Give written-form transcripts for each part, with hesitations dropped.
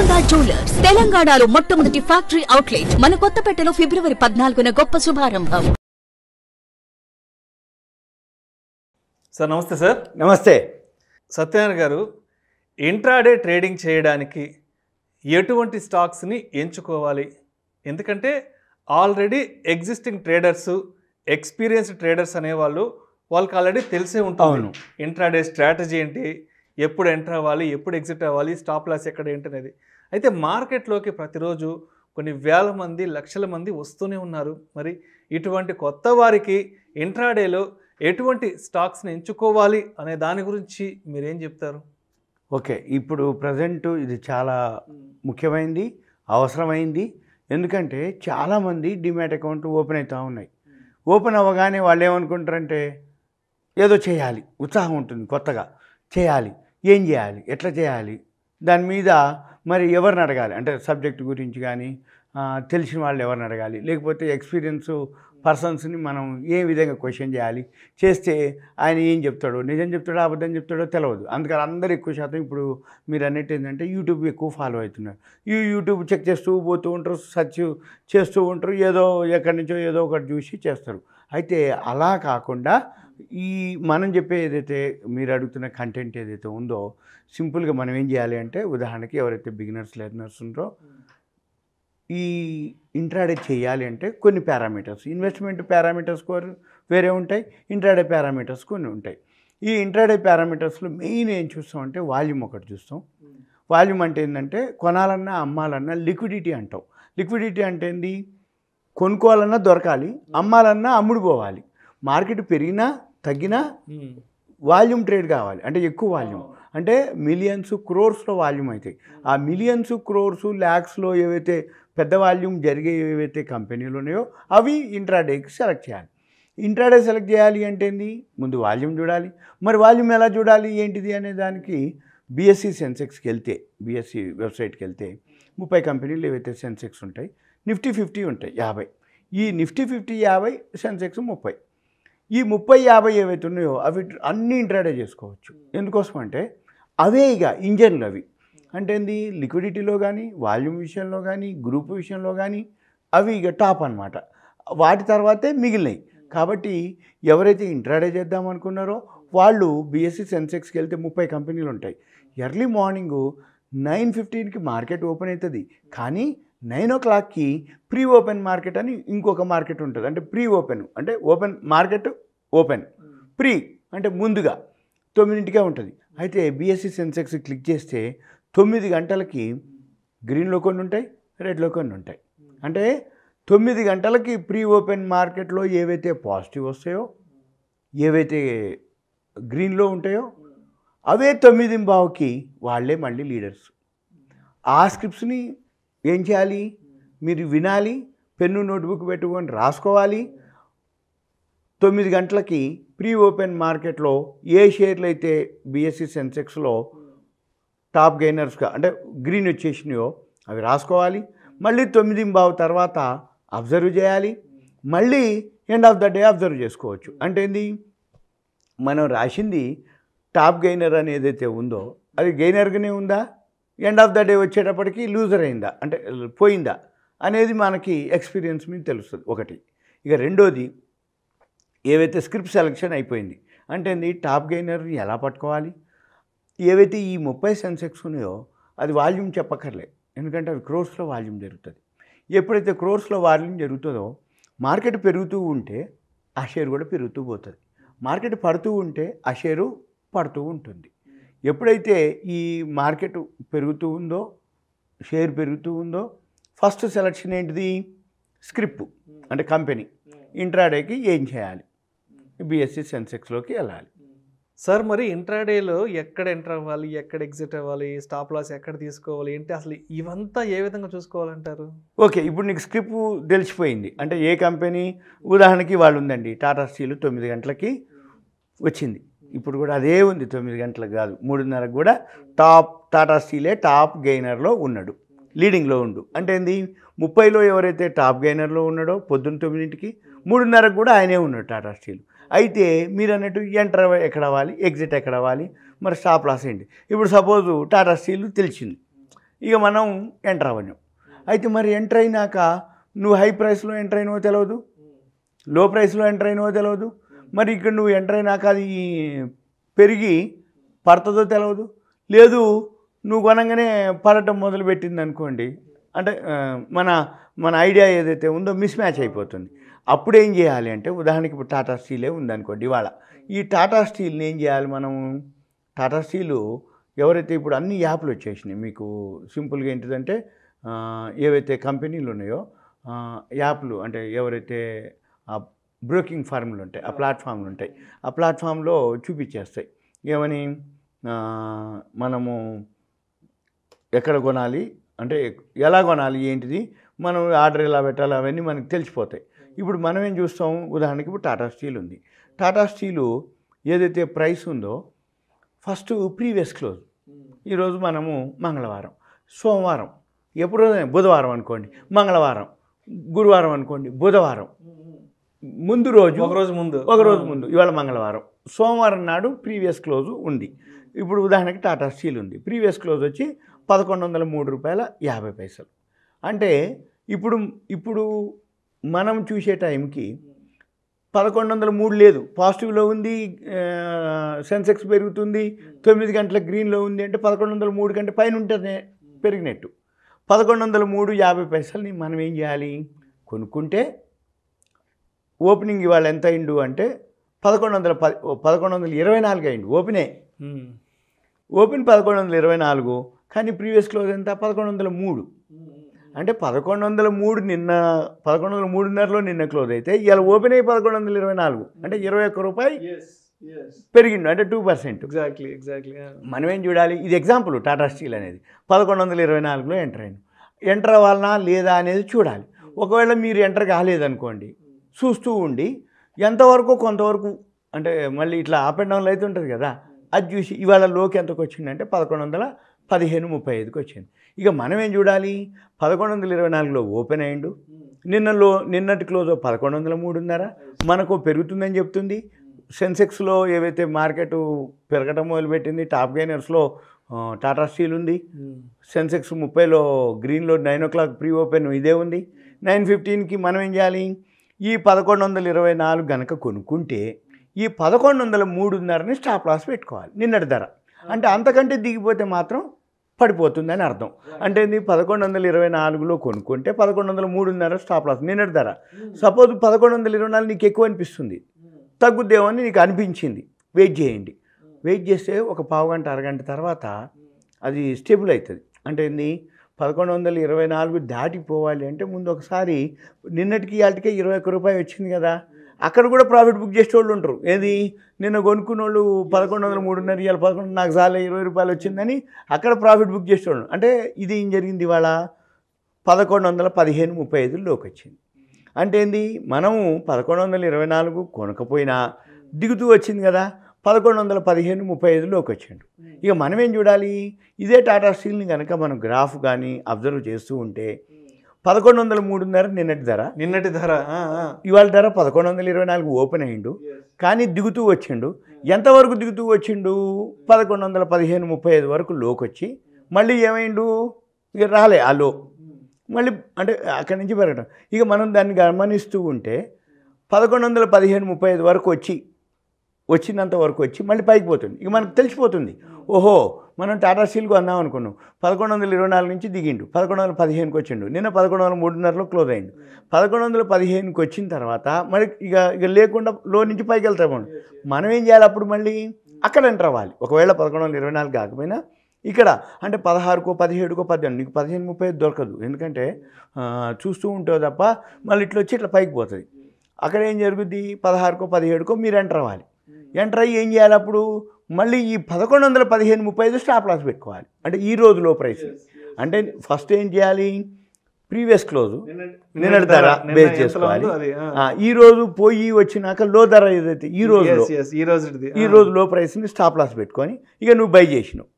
Golconda jewellers తెలంగాణలో మొట్టమొదటి factory outlet మన కొత్తపేటలో ఫిబ్రవరి 14న గొప్ప శుభారంభం. సార్ నమస్తే సార్. నమస్తే సత్యనారాయణ గారు, ఇంట్రాడే ట్రేడింగ్ చేయడానికి ఎటువంటి స్టాక్స్ని ఎంచుకోవాలి? ఎందుకంటే already existing traders, experienced traders అనేవాళ్ళు వాళ్ళకి ఆల్రెడీ తెలిసే ఉంటుంది ఇంట్రాడే స్ట్రాటజీ ఏంటి, ఎప్పుడు ఎంటర్ అవ్వాలి, ఎప్పుడు ఎగ్జిట్ అవ్వాలి, స్టాప్ లాస్ ఎక్కడ ఏంటి అనేది. అయితే మార్కెట్లోకి ప్రతిరోజు కొన్ని వేల మంది, లక్షల మంది వస్తూనే ఉన్నారు. మరి ఇటువంటి కొత్త వారికి ఇంట్రాడేలో ఎటువంటి స్టాక్స్ని ఎంచుకోవాలి అనే దాని గురించి మీరేం చెప్తారు? ఓకే, ఇప్పుడు ప్రజెంట్ ఇది చాలా ముఖ్యమైనది, అవసరమైంది. ఎందుకంటే చాలామంది డిమాట్ అకౌంట్ ఓపెన్ అవుతూ ఉన్నాయి. ఓపెన్ అవ్వగానే వాళ్ళు ఏమనుకుంటారంటే ఏదో చేయాలి, ఉత్సాహం ఉంటుంది, కొత్తగా చేయాలి, ఏం చేయాలి, ఎట్లా చేయాలి, దాని మీద మరి ఎవరిని అడగాలి అంటే సబ్జెక్ట్ గురించి కానీ తెలిసిన వాళ్ళు ఎవరిని అడగాలి, లేకపోతే ఎక్స్పీరియన్స్ పర్సన్స్ని మనం ఏ విధంగా క్వశ్చన్ చేయాలి, చేస్తే ఆయన ఏం చెప్తాడో, నిజం చెప్తాడో అబద్ధం చెప్తాడో తెలియదు. అందుకని అందరూ ఎక్కువ శాతం ఇప్పుడు మీరు అన్నట్టు ఏంటంటే యూట్యూబ్ ఎక్కువ ఫాలో అవుతున్నారు. యూట్యూబ్ చెక్ చేస్తూ పోతూ ఉంటారు, సెర్చ్ చేస్తూ ఉంటారు, ఏదో ఎక్కడి నుంచో ఏదో ఒకటి చూసి చేస్తారు. అయితే అలా కాకుండా ఈ మనం చెప్పే ఏదైతే మీరు అడుగుతున్న కంటెంట్ ఏదైతే ఉందో సింపుల్గా మనం ఏం చేయాలి అంటే, ఉదాహరణకి ఎవరైతే బిగినర్స్ లెర్నర్స్ ఉంటారో ఈ ఇంట్రాడే చేయాలి అంటే కొన్ని పారామీటర్స్, ఇన్వెస్ట్మెంట్ పారామీటర్స్ వేరే ఉంటాయి, ఇంట్రాడే పారామీటర్స్ కొన్ని ఉంటాయి. ఈ ఇంట్రాడే పారామీటర్స్లో మెయిన్ ఏం చూస్తామంటే వాల్యూమ్ ఒకటి చూస్తాం. వాల్యూమ్ అంటే ఏంటంటే కొనాలన్నా అమ్మాలన్నా లిక్విడిటీ అంటాం. లిక్విడిటీ అంటే ఏంది, కొనుక్కోవాలన్నా దొరకాలి, అమ్మాలన్నా అమ్ముడు పోవాలి. మార్కెట్ పెరిగినా తగ్గినా వాల్యూమ్ ట్రేడ్ కావాలి, అంటే ఎక్కువ వాల్యూమ్, అంటే మిలియన్స్ క్రోర్స్లో వాల్యూమ్ అవుతాయి. ఆ మిలియన్స్ క్రోర్స్ ల్యాక్స్లో ఏవైతే పెద్ద వాల్యూమ్ జరిగే ఏవైతే కంపెనీలు ఉన్నాయో అవి ఇంట్రాడేకి సెలెక్ట్ చేయాలి. ఇంట్రాడే సెలెక్ట్ చేయాలి అంటే ఏంది, ముందు వాల్యూమ్ చూడాలి. మరి వాల్యూమ్ ఎలా చూడాలి ఏంటిది అనే దానికి బిఎస్సి సెన్సెక్స్కి వెళ్తే, బిఎస్సి వెబ్సైట్కి వెళ్తే 30 కంపెనీలు ఏవైతే సెన్సెక్స్ ఉంటాయి, నిఫ్టీ 50 ఉంటాయి 50. ఈ నిఫ్టీ 50 50, సెన్సెక్స్ 30. ఈ 30 50 ఏవైతే ఉన్నాయో అవి అన్నీ ఇంట్రాడే చేసుకోవచ్చు. ఎందుకోసం అంటే అవే ఇక ఇంజన్లు అవి. అంటే ఏంది, లిక్విడిటీలో కానీ, వాల్యూమ్ విషయంలో కానీ, గ్రూప్ విషయంలో కానీ అవి ఇక టాప్ అనమాట. వాటి తర్వాతే మిగిలినవి. కాబట్టి ఎవరైతే ఇంట్రాడే చేద్దాం అనుకున్నారో వాళ్ళు బిఎస్సి సెన్సెక్స్కి వెళ్తే 30 కంపెనీలు ఉంటాయి. ఎర్లీ మార్నింగు 9:15కి మార్కెట్ ఓపెన్ అవుతుంది. కానీ 9 o'clockకి ప్రీ ఓపెన్ మార్కెట్ అని ఇంకొక మార్కెట్ ఉంటుంది. అంటే ప్రీ ఓపెన్ అంటే ఓపెన్ మార్కెట్, ఓపెన్ ప్రీ అంటే ముందుగా 9కే ఉంటుంది. అయితే బిఎస్సి సెన్సెక్స్ క్లిక్ చేస్తే 9 గంటలకి గ్రీన్లో కొన్ని ఉంటాయి, రెడ్లో కొన్ని ఉంటాయి. అంటే 9 గంటలకి ప్రీ ఓపెన్ మార్కెట్లో ఏవైతే పాజిటివ్ వస్తాయో, ఏవైతే గ్రీన్లో ఉంటాయో అవే 9:15కి వాళ్ళే మళ్ళీ లీడర్స్. ఆ స్క్రిప్ట్స్ని ఏం చేయాలి, మీరు వినాలి, పెన్ను నోట్బుక్ పెట్టుకొని రాసుకోవాలి. 9 గంటలకి ప్రీ ఓపెన్ మార్కెట్లో ఏ షేర్లు అయితే బిఎస్సి సెన్సెక్స్లో టాప్ గెయినర్స్గా అంటే గ్రీన్ వచ్చేసినాయో అవి రాసుకోవాలి. మళ్ళీ 9:15 తర్వాత అబ్జర్వ్ చేయాలి. మళ్ళీ end of the day observe చేసుకోవచ్చు. అంటే ఏంది, మనం రాసింది టాప్ గెయినర్ అని ఏదైతే ఉందో అది గెయినర్గానే ఉందా, ఎండ్ ఆఫ్ ద డే వచ్చేటప్పటికి లూజర్ అయిందా అంటే పోయిందా అనేది మనకి ఎక్స్పీరియన్స్ మీద తెలుస్తుంది ఒకటి. ఇక రెండోది, ఏవైతే స్క్రిప్ట్ సెలెక్షన్ అయిపోయింది అంటే ఏంది, టాప్ గెయినర్ని ఎలా పట్టుకోవాలి. ఏవైతే ఈ 30 సెన్సెక్స్ ఉన్నాయో అది వాల్యూమ్ చెప్పక్కర్లే, ఎందుకంటే అవి క్రోర్స్లో వాల్యూమ్ జరుగుతుంది. ఎప్పుడైతే క్రోర్స్లో వాల్యూమ్ జరుగుతుందో మార్కెట్ పెరుగుతూ ఉంటే ఆ షేర్ కూడా పెరుగుతూ పోతుంది, మార్కెట్ పడుతూ ఉంటే ఆ షేరు పడుతూ ఉంటుంది. ఎప్పుడైతే ఈ మార్కెట్ పెరుగుతూ ఉందో, షేర్ పెరుగుతూ ఉందో, ఫస్ట్ సెలక్షన్ ఏంటిది, స్క్రిప్ట్ అంటే కంపెనీ. ఇంట్రాడేకి ఏం చేయాలి, బిఎస్సి సెన్సెక్స్లోకి వెళ్ళాలి. సార్ మరి ఇంట్రాడేలో ఎక్కడ ఎంటర్ అవ్వాలి, ఎక్కడ ఎగ్జిట్ అవ్వాలి, స్టాప్ లాస్ ఎక్కడ తీసుకోవాలి ఏంటి, అసలు ఇవంతా ఏ విధంగా చూసుకోవాలంటారు? ఓకే, ఇప్పుడు నీకు స్క్రిప్ట్ తెలిసిపోయింది అంటే ఏ కంపెనీ, ఉదాహరణకి వాళ్ళు ఉందండి టాటా స్టీల్ 9 గంటలకి వచ్చింది. ఇప్పుడు కూడా అదే ఉంది, 9 గంటలకు కాదు 3:30కు కూడా టాటా స్టీలే టాప్ గెయినర్లో ఉన్నాడు, లీడింగ్లో ఉండు. అంటే ఏంది, 30లో ఎవరైతే టాప్ గెయినర్లో ఉన్నాడో పొద్దున్న 9కి, 3:30కు కూడా ఆయనే ఉన్నాడు టాటా స్టీల్. అయితే మీరు అన్నట్టు ఎంటర్ ఎక్కడ అవ్వాలి, ఎగ్జిట్ ఎక్కడ అవ్వాలి, మరి స్టాప్ లాస్ ఏంటి. ఇప్పుడు సపోజు టాటా స్టీల్ తెలిసింది, ఇక మనం ఎంటర్ అవ్వను. అయితే మరి ఎంటర్ అయినాక నువ్వు హై ప్రైస్లో ఎంటర్ అయినవో తెలియదు, లో ప్రైస్లో ఎంటర్ అయినవో తెలియదు. మరి ఇక్కడ నువ్వు ఎంటర్ అయినాక అది పెరిగి పడుతుందో తెలియదు. లేదు నువ్వు కొనగానే పడటం మొదలుపెట్టింది అనుకోండి, అంటే మన ఐడియా ఏదైతే ఉందో మిస్ మ్యాచ్ అయిపోతుంది. అప్పుడు ఏం చేయాలి అంటే, ఉదాహరణకి ఇప్పుడు టాటా స్టీలే ఉందనుకోండి ఇవాళ. ఈ టాటా స్టీల్ని ఏం చేయాలి మనం? టాటా స్టీలు ఎవరైతే ఇప్పుడు అన్ని యాప్లు వచ్చేసినాయి మీకు, సింపుల్గా ఏంటిదంటే ఏవైతే కంపెనీలు ఉన్నాయో యాప్లు, అంటే ఎవరైతే ఆ బ్రోకింగ్ ఫార్మ్లు ఉంటాయి, ఆ ప్లాట్ఫామ్లు ఉంటాయి, ఆ ప్లాట్ఫామ్లో చూపించేస్తాయి ఏమని మనము ఎక్కడ కొనాలి, అంటే ఎలా కొనాలి, ఏంటిది, మనం ఆర్డర్ ఎలా పెట్టాలి, అవన్నీ మనకు తెలిసిపోతాయి. ఇప్పుడు మనం ఏం చూస్తాం, ఉదాహరణకి ఇప్పుడు టాటా స్టీల్ ఉంది. టాటా స్టీలు ఏదైతే ప్రైస్ ఉందో ఫస్ట్ ప్రీవియస్ క్లోజ్, ఈరోజు మనము మంగళవారం, సోమవారం, ఎప్పుడు బుధవారం అనుకోండి, మంగళవారం, గురువారం అనుకోండి, బుధవారం, ముందు రోజు ఒక రోజు ముందు ఇవాళ మంగళవారం, సోమవారం నాడు ప్రీవియస్ క్లోజ్ ఉంది. ఇప్పుడు ఉదాహరణకి టాటా స్టీల్ ఉంది, ప్రీవియస్ క్లోజ్ వచ్చి $1103.50. అంటే ఇప్పుడు మనం చూసే టైంకి 1103 లేదు, పాజిటివ్లో ఉంది, సెన్సెక్స్ పెరుగుతుంది, 9 గంటల గ్రీన్లో ఉంది, అంటే 1103 కంటే పైన ఉంటేనే పెరిగినట్టు. 1103.50 మనం ఏం చేయాలి, కొనుక్కుంటే ఓపెనింగ్ ఇవాళ ఎంత అయిండు అంటే 1124 అయిండు ఓపెన్ 1124, కానీ ప్రీవియస్ క్లోజ్ ఎంత 1103. అంటే 1103 నిన్న 1103.5లో నిన్న క్లోజ్ అయితే ఇవాళ ఓపెన్ అయ్యి 1124, అంటే ₹21 పెరిగిండు, అంటే 2%. ఎగ్జాక్ట్లీ. మనం ఏం చూడాలి, ఇది ఎగ్జాంపుల్. టాటా స్టీల్ అనేది 1124లో ఎంటర్ అవ్వాలనా లేదా అనేది చూడాలి. ఒకవేళ మీరు ఎంటర్ కాలేదనుకోండి, చూస్తూ ఉండి ఎంతవరకు కొంతవరకు, అంటే మళ్ళీ ఇట్లా అప్ అండ్ డౌన్లు అయితే ఉంటుంది కదా, అది చూసి ఇవాళ లోకి ఎంతకు వచ్చిందంటే 1115.35కి వచ్చింది. ఇక మనం ఏం చూడాలి, 1124లో ఓపెన్ అయ్యిండు, నిన్నటి క్లోజ్ 1103.5, మనకు పెరుగుతుందని చెప్తుంది. సెన్సెక్స్లో ఏవైతే మార్కెట్ పెరగటం మొదలుపెట్టింది, టాప్ గైనర్స్లో టాటా స్టీల్ ఉంది. సెన్సెక్స్ 30లో గ్రీన్లో 9 o'clock ప్రీ ఓపెన్ ఇదే ఉంది. 9:15కి మనం ఏం చేయాలి, ఈ 1124 కనుక కొనుక్కుంటే ఈ 1103.5ని స్టాప్ లాస్ పెట్టుకోవాలి నిన్నటి ధర. అంటే అంతకంటే దిగిపోతే మాత్రం పడిపోతుందని అర్థం. అంటే 1124లో కొనుక్కుంటే 1103.5 స్టాప్ లాస్ నిన్నటి ధర. సపోజ్ 1124 నీకు ఎక్కువ అనిపిస్తుంది, తగ్గుద్దేమో అని నీకు అనిపించింది, వెయిట్ చేయండి. వెయిట్ చేస్తే ఒక పావుగంట అరగంట తర్వాత అది స్టేబుల్ అవుతుంది. అంటే 1124 దాటిపోవాలి అంటే ముందు ఒకసారి నిన్నటికి వాటికే ₹21 వచ్చింది కదా, అక్కడ కూడా ప్రాఫిట్ బుక్ చేసే వాళ్ళు ఉంటారు. ఏది, నిన్న కొనుక్కున్న వాళ్ళు 1103.5 ఇవాళ 11 నాకు చాలా ₹20 వచ్చిందని అక్కడ ప్రాఫిట్ బుక్ చేసేవాళ్ళు. అంటే ఇది ఏం జరిగింది, ఇవాళ 1115.35లోకి వచ్చింది. అంటే ఏంది, మనము 1124 కొనకపోయినా దిగుతూ వచ్చింది కదా, 1115.35లోకి వచ్చిండు. ఇక మనం ఏం చూడాలి, ఇదే టాటా స్టీల్ని కనుక మనం గ్రాఫ్ కానీ అబ్జర్వ్ చేస్తూ ఉంటే 1103.5 నిన్నటి ధర, ఇవాళ ధర 1124 ఓపెన్ అయ్యిండు, కానీ దిగుతూ వచ్చిండు. ఎంతవరకు దిగుతూ వచ్చిండు, 1115.35 వరకు లోకి వచ్చి మళ్ళీ ఏమైండు, ఇక రాలే ఆ లో, మళ్ళీ అంటే అక్కడి నుంచి పెరగడం. ఇక మనం దాన్ని గమనిస్తూ ఉంటే 1115.35 వరకు వచ్చినంత వరకు వచ్చి మళ్ళీ పైకి పోతుంది. ఇక మనకు తెలిసిపోతుంది, ఓహో మనం టాటా స్టీల్కి అందాం అనుకున్నాం, 1124 నుంచి దిగిండు, 1115కి వచ్చిండు, నిన్న 1103.5లో క్లోజ్ అయ్యిండు. 1115కి వచ్చిన తర్వాత మరి ఇక లేకుండా లో నుంచి పైకి వెళ్తాము. మనం ఏం చేయాలి, అప్పుడు మళ్ళీ అక్కడ ఎంటర్ అవ్వాలి. ఒకవేళ 1124 కాకపోయినా ఇక్కడ అంటే 16కో 17కో 18, నీకు 15.35 దొరకదు, ఎందుకంటే చూస్తూ ఉంటావు తప్ప మళ్ళీ ఇట్లా వచ్చి ఇట్లా పైకి పోతుంది. అక్కడ ఏం జరుగుద్ది, 16కో 17కో మీరు ఎంటర్ అవ్వాలి. ఎంటర్ అయ్యి ఏం చేయాలి, అప్పుడు మళ్ళీ ఈ 1115.35 స్టాప్ లాస్ పెట్టుకోవాలి. అంటే ఈ రోజులో ప్రైస్, అంటే ఫస్ట్ ఏం చేయాలి, ప్రీవియస్ క్లోజ్ నిన్నటి ధర బేస్ చేసుకోవాలి. ఈ రోజు పోయి వచ్చినాక లో ధర ఏదైతే ఈ రోజు లో ప్రైస్ని స్టాప్ లాస్ పెట్టుకొని ఇక నువ్వు బై చేసినావు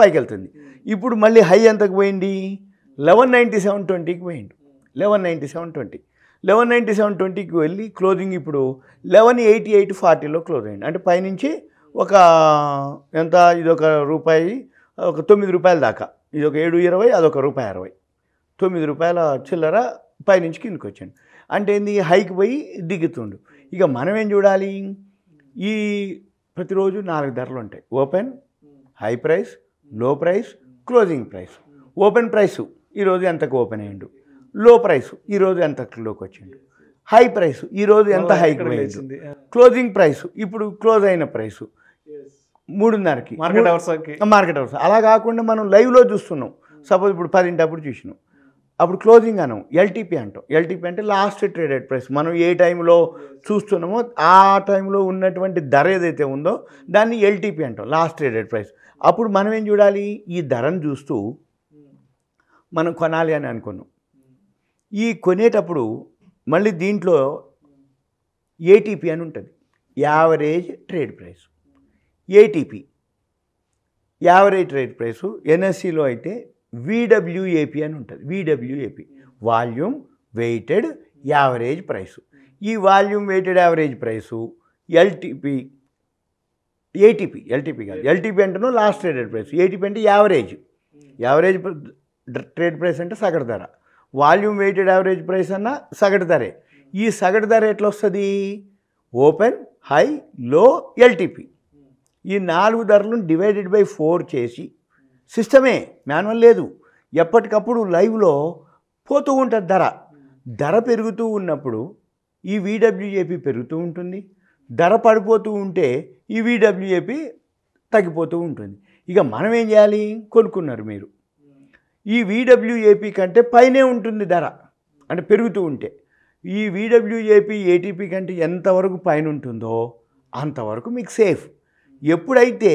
పైకి వెళ్తుంది. ఇప్పుడు మళ్ళీ హై ఎంతకు పోయింది, 1197.20కి పోయిండు. 1197.20కి వెళ్ళి క్లోజింగ్ ఇప్పుడు 1188.40లో క్లోజ్ అయ్యింది. అంటే పైనుంచి ఒక ఎంత, ఇది ఒక ₹9 దాకా ఇది ఒక 7.20, అదొక ₹1.60, ₹9 చిల్లర పైనుంచి కిందకి వచ్చాను. అంటే ఏంది, హైక్ పోయి దిగుతుండు. ఇక మనం ఏం చూడాలి, ఈ ప్రతిరోజు 4 ధరలు ఉంటాయి. ఓపెన్, హై ప్రైస్, లో price, closing price. Open price ఈరోజు ఎంతకు ఓపెన్ అయ్యిండు, లో ప్రైసు ఈరోజు ఎంతలోకి వచ్చిండు, హై ప్రైసు ఈరోజు ఎంత హైక్ పోయిండు, క్లోజింగ్ ప్రైసు ఇప్పుడు క్లోజ్ అయిన ప్రైసు 3:30కి మార్కెట్ అవర్స్. అలా కాకుండా మనం లైవ్లో చూస్తున్నాం. సపోజ్ ఇప్పుడు 10 అప్పుడు చూసినాం, అప్పుడు క్లోజింగ్ అనం ఎల్టీపీ అంటాం. ఎల్టీపీ అంటే లాస్ట్ ట్రేడెడ్ ప్రైస్. మనం ఏ టైంలో చూస్తున్నామో ఆ టైంలో ఉన్నటువంటి ధర ఏదైతే ఉందో దాన్ని ఎల్టీపీ అంటాం, లాస్ట్ ట్రేడెడ్ ప్రైస్. అప్పుడు మనం ఏం చూడాలి, ఈ ధరను చూస్తూ మనం కొనాలి అని అనుకున్నాం. ఈ కొనేటప్పుడు మళ్ళీ దీంట్లో ఏటీపీ అని ఉంటుంది, average trade price. ATP average trade price. ఎన్ఎస్సిలో అయితే విడబ్ల్యూఏపీ అని ఉంటుంది. VWAP volume weighted average price. ఈ volume weighted average price LTP, LTP కాదు, ఎల్టీపీ అంటేనో లాస్ట్ ట్రేడెడ్ ప్రైస్. ఏటీపీ అంటే యావరేజ్ ట్రేడ్ ప్రైస్ అంటే సగటు ధర. వాల్యూమ్ వెయిటెడ్ యావరేజ్ ప్రైస్ అన్న సగటు ధరే. ఈ సగటు ధర ఎట్లా వస్తుంది, ఓపెన్, హై, లో, ఎల్టీపీ ఈ 4 ధరలను డివైడెడ్ బై 4 చేసి, సిస్టమే, మాన్యువల్ లేదు, ఎప్పటికప్పుడు లైవ్లో పోతూ ఉంటుంది ధర. ధర పెరుగుతూ ఉన్నప్పుడు ఈ విడబ్ల్యూఏపీ పెరుగుతూ ఉంటుంది, ధర పడిపోతూ ఉంటే ఈ విడబ్ల్యూఏపీ తగ్గిపోతూ ఉంటుంది. ఇక మనం ఏం చేయాలి, కొనుక్కున్నారు మీరు, ఈ విడబ్ల్యూఏపీ కంటే పైనే ఉంటుంది ధర, అంటే పెరుగుతూ ఉంటే. ఈ విడబ్ల్యూఏపీ ఏటీపీ కంటే ఎంతవరకు పైన ఉంటుందో అంతవరకు మీకు సేఫ్. ఎప్పుడైతే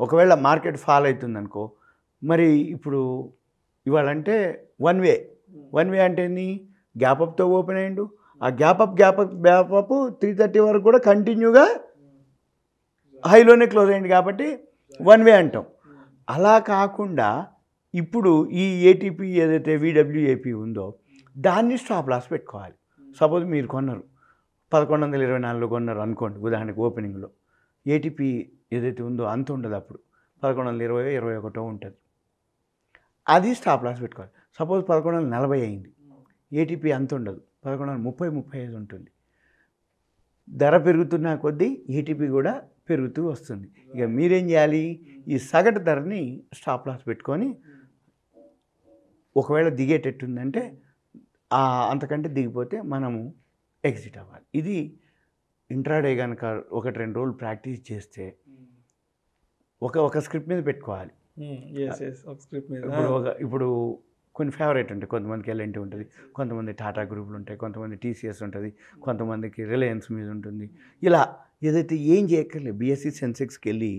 ఒకవేళ మార్కెట్ ఫాల్ అవుతుందనుకో, మరి ఇప్పుడు ఇవాళంటే వన్ వే అంటే ఏంటి, గ్యాప్ అప్తో ఓపెన్ అయ్యిండు. ఆ గ్యాప్ అప్ 3:30 వరకు కూడా కంటిన్యూగా హైలోనే క్లోజ్ అయ్యింది కాబట్టి వన్ వే అంటాం. అలా కాకుండా ఇప్పుడు ఈ ఏటీపీ ఏదైతే విడబ్ల్యూఏపీ ఉందో దాన్ని స్టాప్ లాస్ పెట్టుకోవాలి. సపోజ్ మీరు కొన్నారు 1124 కొన్నారు అనుకోండి, ఉదాహరణకు ఓపెనింగ్లో. ఏటీపీ ఏదైతే ఉందో అంత ఉండదు, అప్పుడు 1120, 21 ఉంటుంది. అది స్టాప్ లాస్ పెట్టుకోవాలి. సపోజ్ 1140 అయింది, ఏటీపీ అంత ఉండదు, 1130, 35 ఉంటుంది. ధర పెరుగుతున్న కొద్దీ ఏటీపీ కూడా పెరుగుతూ వస్తుంది. ఇక మీరేం చేయాలి, ఈ సగటు ధరని స్టాప్ లాస్ పెట్టుకొని ఒకవేళ దిగేటట్టుందంటే అంతకంటే దిగిపోతే మనము ఎగ్జిట్ అవ్వాలి. ఇది ఇంట్రాడే కనుక 1-2 రోజులు ప్రాక్టీస్ చేస్తే ఒక స్క్రిప్ట్ మీద పెట్టుకోవాలి. ఇప్పుడు కొన్ని ఫేవరెట్ ఉంటాయి, కొంతమందికి ఎల్ఎన్టీ ఉంటుంది, కొంతమంది టాటా గ్రూపులు ఉంటాయి, కొంతమంది టీసీఎస్ ఉంటుంది, కొంతమందికి రిలయన్స్ మీద ఉంటుంది. ఇలా ఏదైతే ఏం చేయక్కర్లేదు, బీఎస్సీ సెన్సెక్స్కి వెళ్ళి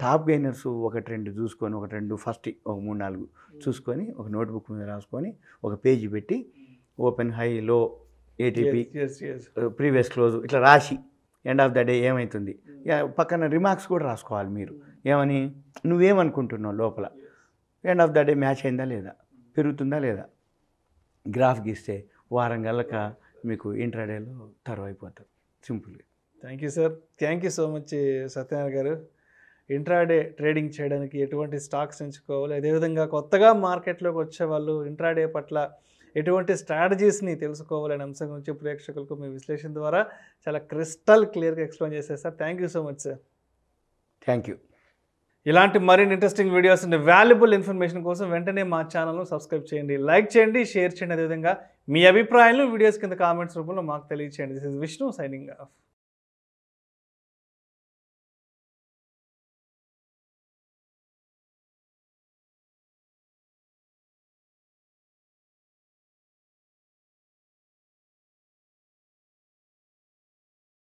టాప్ గెయినర్స్ 1-2 చూసుకొని, 1-2 ఫస్ట్ ఒక 3-4 చూసుకొని ఒక నోట్బుక్ మీద రాసుకొని ఒక పేజీ పెట్టి ఓపెన్, హై, లో, ఏటీపీ, ప్రీవియస్ క్లోజ్ ఇట్లా రాసి ఎండ్ ఆఫ్ ద డే ఏమవుతుంది, పక్కన రిమార్క్స్ కూడా రాసుకోవాలి. మీరు ఏమని, నువ్వేమనుకుంటున్నావు లోపల, end of the day match అయిందా లేదా, పెరుగుతుందా లేదా, గ్రాఫ్ గీస్తే వారం గల్లక మీకు ఇంట్రాడేలో తరువైపోతారు. సింపుల్గా. Thank you sir, thank you so much Satyanarayana garu. Intraday trading చేయడానికి ఎటువంటి స్టాక్స్ ఎంచుకోవాలి, అదేవిధంగా కొత్తగా మార్కెట్లోకి వచ్చే వాళ్ళు ఇంట్రాడే పట్ల ఎటువంటి స్ట్రాటజీస్ని తెలుసుకోవాలనే అంశం గురించి ప్రేక్షకులకు మీ విశ్లేషణ ద్వారా చాలా క్రిస్టల్ క్లియర్గా ఎక్స్ప్లెయిన్ చేశారు sir. Thank you so much sir. Thank you. ఇలాంటి మరిన్ని interesting videos and valuable information కోసం వెంటనే మా ఛానల్ను సబ్స్క్రైబ్ చేయండి, లైక్ చేయండి, షేర్ చేయండి. అదేవిధంగా మీ అభిప్రాయాలను వీడియోస్ కింద కామెంట్స్ రూపంలో మాకు తెలియచేయండి. This is Vishnu signing off.